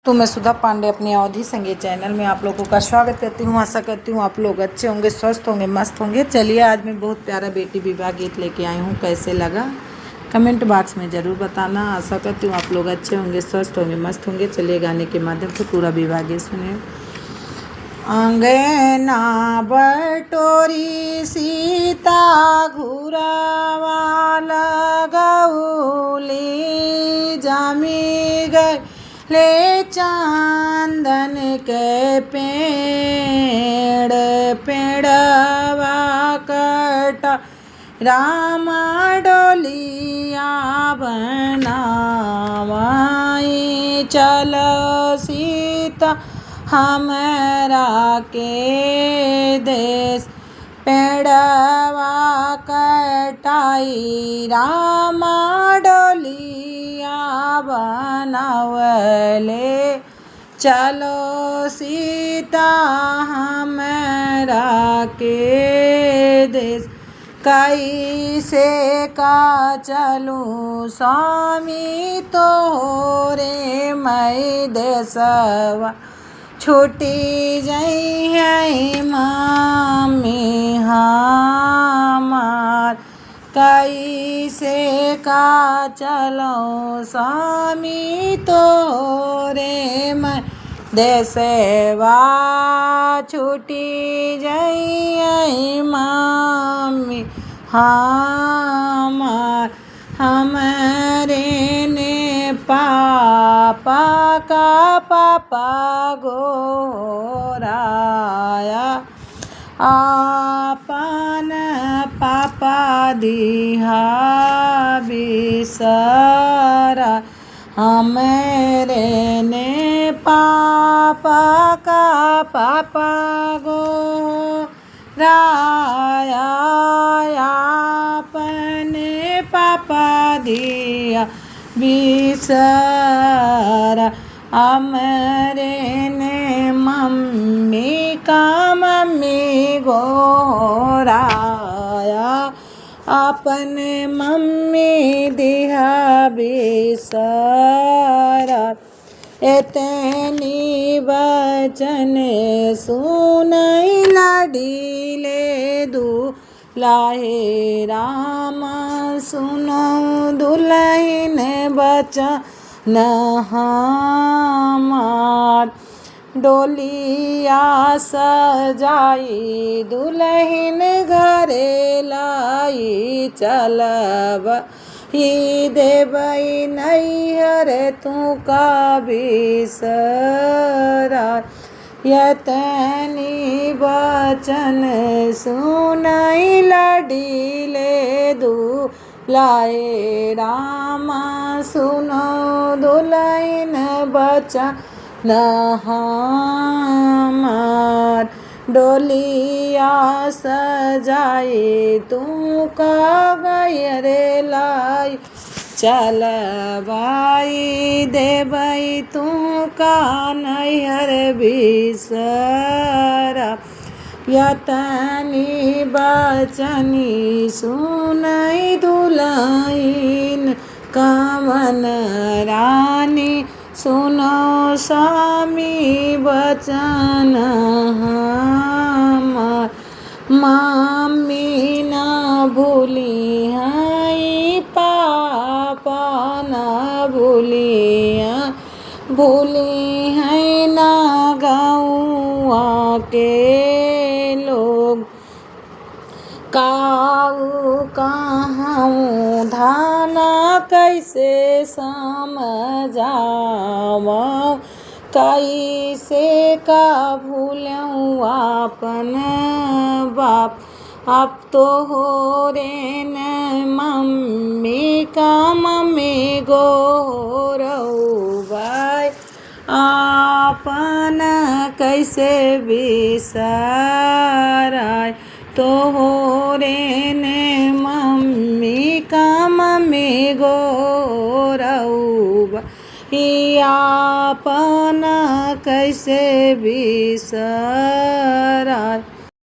तो मैं सुधा पांडे अपनी अवधि संगीत चैनल में आप लोगों का स्वागत करती हूँ। आशा करती हूँ आप लोग अच्छे होंगे, स्वस्थ होंगे, मस्त होंगे। चलिए आज मैं बहुत प्यारा बेटी विवाह गीत लेके आई हूँ। कैसे लगा कमेंट बॉक्स में ज़रूर बताना। आशा करती हूँ आप लोग अच्छे होंगे, स्वस्थ होंगे, मस्त होंगे। चलिए गाने के माध्यम से पूरा विवाह गीत सुनिए। अंगना बटोरी सीता घुरावा लगौली जामी गए ले चांदन के पेड़ पेड़वा कटा रामा डोलिया बनावाई चलो सीता हमरा के देश पेड़वा कटाई रामा डोलिया बनावले चलो सीता हमरा के देश कैसे का चलूं स्वामी तोरे मैं देसवा छूटी जई है मामी हमार कैसे का चलो स्वामी तोरे मैं देसवा छूटी जई है मामी हमार हमरे ने पापा का पापा गोराया आपन पापा दिहा बिसरा हमरे ने पापा का पापा गोराया अपने पापा दिया बिसरा हमरे ने मम्मी का मम्मी गोराया अपने मम्मी दिया बिसरा एतनी वचन सुनई लाडीले दुलाहे राम सुनो दुल्हन बचन हमार डोलिया सजाई दुल्हन घरे लाई चलब ही देवई नैहर तू का बिसरा यतनी वचन सुनई लाडीले दुलाए रामा सुनो दुल्हन बचन हमार डोलिया सजाए तू का गैरे लाई चलबाई देवई तू का नैहर बिसरा यतनी बचनी सुनई दुल्हन कमन रानी सुनो स्वामी बचन हमार मामी न भूली है पापा न भूली है ना गौआ के लोग काऊ कहूँ धाना कैसे समझावा कैसे का भूलूँ अपन बाप अब तो हो रे न मम्मी का मम्मी गोरौबाई आपन कैसे बिसराय तो हो रे ने मम्मी का मम्मी गोरौबा ही आपन कैसे बिसराय